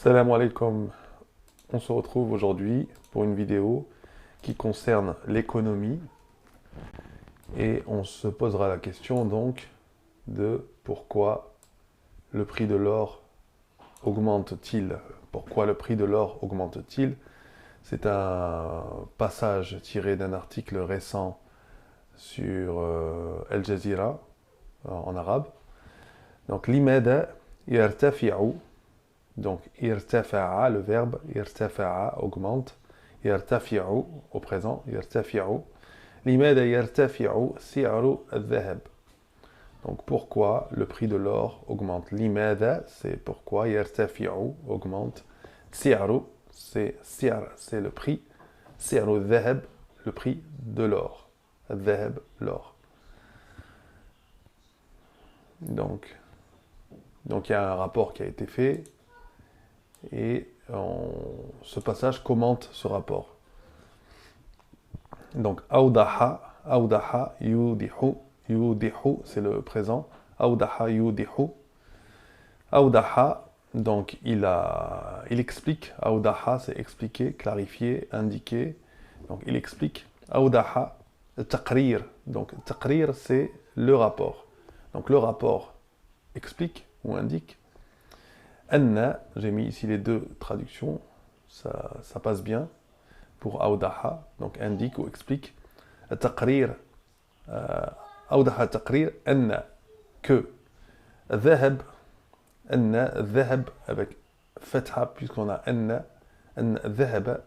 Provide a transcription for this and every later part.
Salam alaikum. On se retrouve aujourd'hui pour une vidéo qui concerne l'économie et on se posera la question donc de pourquoi le prix de l'or augmente-t-il? Pourquoi le prix de l'or augmente-t-il? C'est un passage tiré d'un article récent sur Al Jazeera en arabe. Donc l'imada yartafi'u. Donc, irtafa'a, le verbe irtafa'a augmente. Yartafi'u, au présent, yartafi'u. Limada yartafi'u si'ru al-dhahab. Donc, pourquoi le prix de l'or augmente? Limada, c'est pourquoi. Yartafi'u, augmente. Si'ru, c'est le prix. Si'ru al-dhahab, le prix de l'or. Al-dhahab, l'or. Donc, il y a un rapport qui a été fait. Et ce passage commente ce rapport. Donc, awdaha, yudihu, c'est le présent. Awdaha, yudihu. Awdaha, donc il explique. Awdaha, c'est expliquer, clarifier, indiquer. Donc, il explique. Awdaha, taqrir. Donc, taqrir, c'est le rapport. Donc, le rapport explique ou indique. Anna, j'ai mis ici les deux traductions, ça passe bien pour awdaha, donc indique ou explique. Taqrir, awdaha taqrir, anna, que. Dhahab, anna, dhahab, avec fatha, puisqu'on a anna dhahaba.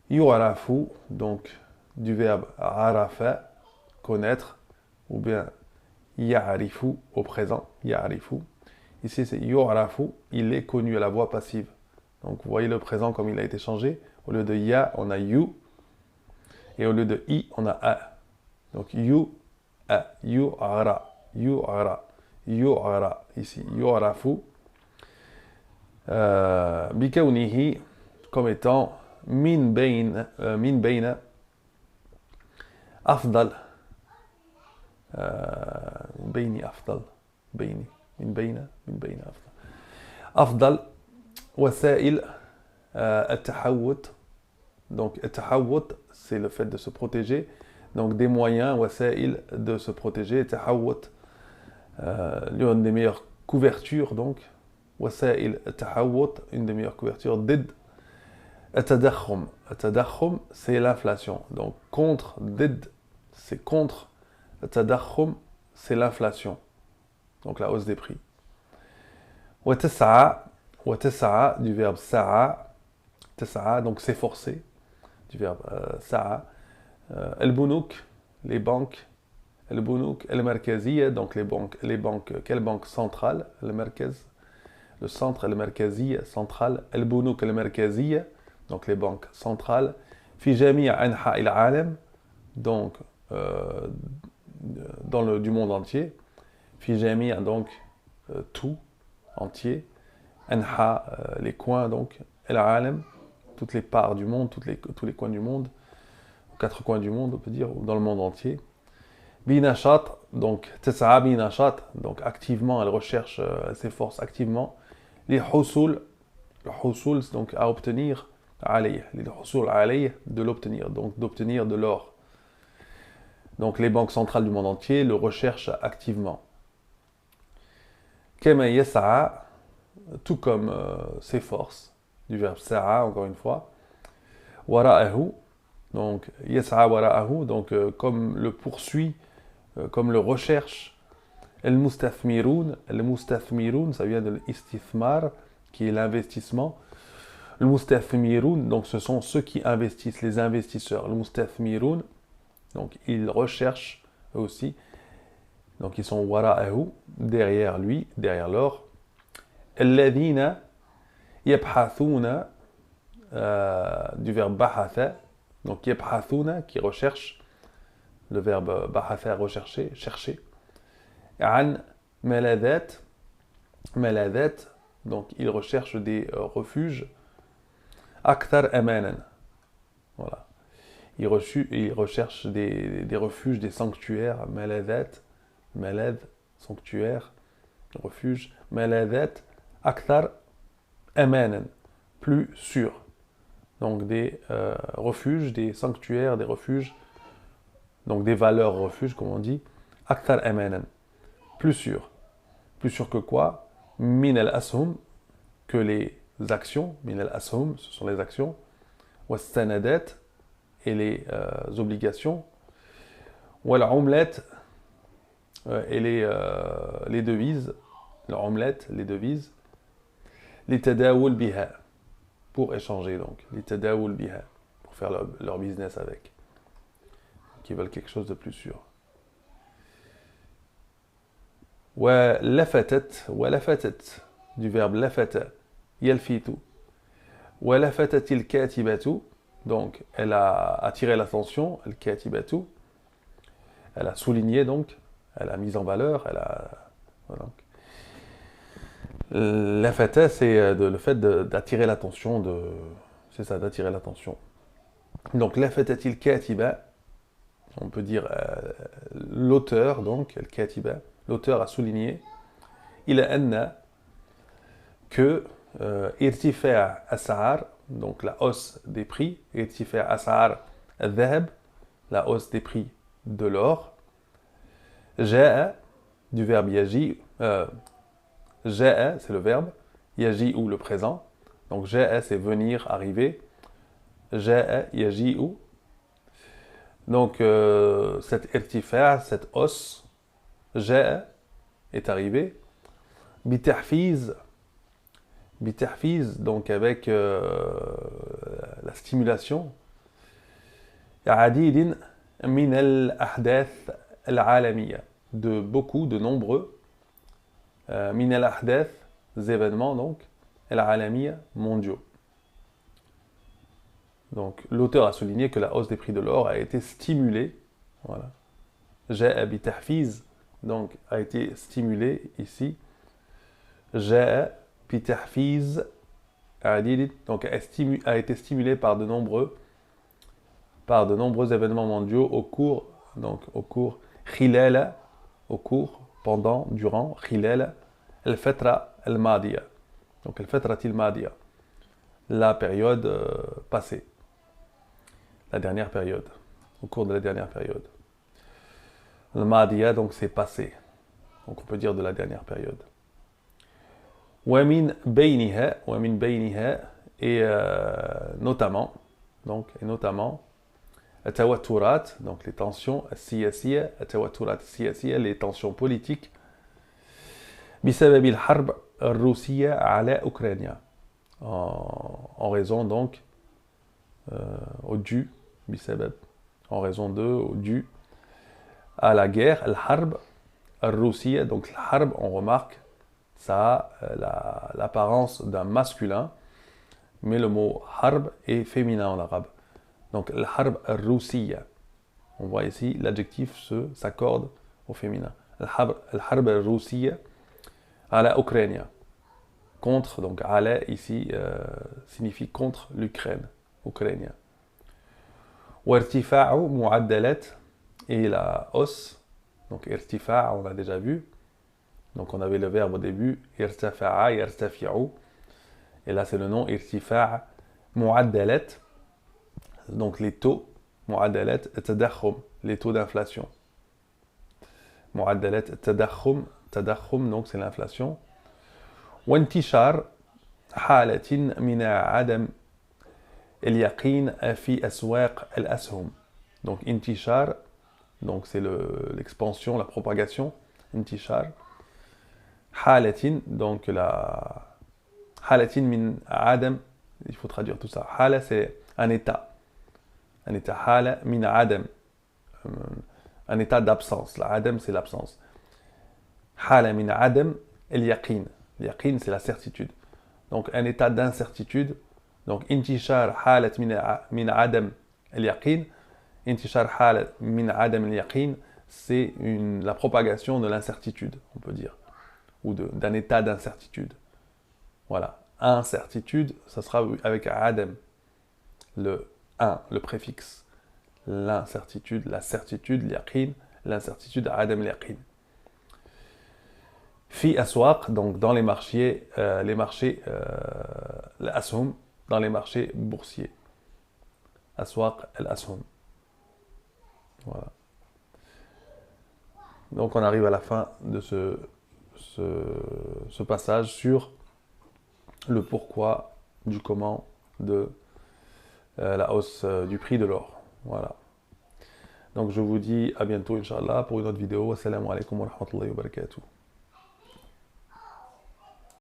Yu'rafu, donc du verbe arafa, connaître, ou bien ya'rifu, au présent, ya'rifu. Ici, c'est yu'rafu, il est connu à la voix passive. Donc, vous voyez le présent comme il a été changé. Au lieu de ya, on a you. Et au lieu de i, on a a. Donc, yu'ara, ici, yu'rafu. Bikaunihi, comme étant min bayna, afdal. Bayni afdal, bayni. من بين أفضل وسائل التحوط. Donc التحوط, c'est le fait de se protéger. Donc des moyens, وسائل, de se protéger. التحوط, l'une des meilleures couvertures, donc وسائل التحوط, une des meilleures couvertures. ضد التضخم. التضخم, c'est l'inflation. Donc contre, ضد, c'est contre. التضخم, c'est l'inflation. Donc la hausse des prix. Watas'a, du verbe sa'a, tas'a, donc s'efforcer, du verbe sa'a. Al-Bunuk, les banques. Al-Bunuk, al-Markaziyya, donc les banques, quelle banque centrale? Al-Markaz, le centre, al-Markaziyya, centrale. Al-Bunuk, al-Markaziyya, donc les banques centrales. Fi jami' anha al-alam, donc du monde entier. Fi jami', donc tout entier. Anha, les coins, donc. Al-alam, toutes les parts du monde, tous les coins du monde. Quatre coins du monde, on peut dire, dans le monde entier. Binashat, donc tas'a binashat, donc activement, elle recherche, elle s'efforce activement. Les husul, le husul, donc à obtenir, alayh, les husul alayh, de l'obtenir, donc d'obtenir de l'or. Donc les banques centrales du monde entier le recherchent activement. Kama yas'a, tout comme s'efforce, du verbe sa'a, encore une fois. Wara'ahu, donc yas'a wara'ahu, donc comme le poursuit, comme le recherche. Al-Mustathmiroun, ça vient de l'istithmar, qui est l'investissement. Al-Mustathmiroun, donc ce sont ceux qui investissent, les investisseurs. Al-Mustathmiroun, donc ils recherchent eux aussi. Donc ils sont wara'ahu, derrière lui, derrière l'or. Alladhina yabhathuna, du verbe bahatha, donc yabhathuna, qui recherche, le verbe bahatha, rechercher, chercher. An maladat, donc ils recherchent des refuges. Akthar amanan, voilà. Ils recherchent des refuges, des sanctuaires. Maladat, malad, sanctuaire, refuge. Maladat, akthar amanan, plus sûr. Donc des refuges, des sanctuaires, des refuges, donc des valeurs refuges, comme on dit. Akthar amanan, plus sûr. Plus sûr que quoi? Min al-ashum, que les actions. Min al-ashum, ce sont les actions. Wastanadat, et les obligations. Wal-umlat, et les devises. L'umlat, les devises. Les tadawul biha, pour échanger donc. Les tadawul biha, pour faire leur business avec. Qui veulent quelque chose de plus sûr. ولفتت du verbe lafata yalfitu ولفتت الكاتبة, donc elle a attiré l'attention, الكاتبة, elle a souligné donc, elle a mis en valeur, elle a voilà. Lafata, c'est le fait d'attirer l'attention, c'est ça, d'attirer l'attention. Donc لفتت الكاتبة, on peut dire l'auteur, donc الكاتبة, l'auteur a souligné il anna que irtifa' as'ar, donc la hausse des prix, irtifa' as'ar al-dhahab, la hausse des prix de l'or, ja'a, du verbe yaji, ja'a c'est le verbe, yaji ou le présent, donc ja'a c'est venir, arriver, ja'a yaji'u, donc cette irtifa', cette hausse, ja'a est arrivé, bitahfiz, donc avec la stimulation, عديد من الأحداث العالمية, de beaucoup, de nombreux, من الأحداث, événements donc, العالمية, mondiaux. Donc l'auteur a souligné que la hausse des prix de l'or a été stimulée, voilà, جاء بتحفيز, donc a été stimulé ici, جاء بتحفيز عديد, donc a été stimulé par de nombreux événements mondiaux au cours, خلال, au cours, pendant, durant, خلال الفترة الماضية, donc الفترة الماضية, la période passée, la dernière période, au cours de la dernière période. Le Mahdiya, donc c'est passé. Donc on peut dire de la dernière période. وَمِن بَيْنِهَا, et notamment, التوترات, donc les tensions السياسية, التوترات السياسية, les tensions politiques, بسبب الحرب الروسية على أوكرانيا, en raison donc, au dû, بسبب, en raison de, au dû, à la guerre, al-harb al-Roussia, donc al-harb, on remarque, ça a l'apparence d'un masculin, mais le mot harb est féminin en arabe. Donc al-harb al-Roussia, on voit ici l'adjectif s'accorde au féminin. Al-harb al-Roussia ala Ukraine, contre, donc ala ici signifie contre l'Ukraine, ukrainien. وارتفاع معدلات, et la hausse, donc irtifa', on l'a déjà vu, donc on avait le verbe au début, irtafa'a, yartafi'u, et là c'est le nom irtifa' mu'addalat, donc les taux, mu'addalat tadakhum, les taux d'inflation. Mu'addalat tadakhum, donc c'est l'inflation. وانتشار حالة من عدم اليقين في أسواق الأسهم. Donc intishar, donc c'est l'expansion, la propagation, intishar. Halatin, donc la halatin min adam, il faut traduire tout ça. Hala c'est un état, hala min adam, un état d'absence. La adam c'est l'absence. Hala min adam el yaqin, yaqin c'est la certitude. Donc un état d'incertitude. Donc intishar halat min adam el yaqin. Intishar hal min adam al-yaqin, c'est la propagation de l'incertitude, on peut dire, ou d'un état d'incertitude. Voilà, incertitude, ça sera avec adam, le 1, le préfixe. L'incertitude, la certitude, l'yaqin, l'incertitude, adam al-yaqin. Fi aswaq, donc dans les marchés l'assoum dans les marchés boursiers. Aswaq al-assoum. Voilà. Donc on arrive à la fin de ce passage sur le pourquoi du comment de la hausse du prix de l'or. Voilà. Donc je vous dis à bientôt, Inch'Allah, pour une autre vidéo. Assalamu alaikum wa rahmatullahi wa barakatuh.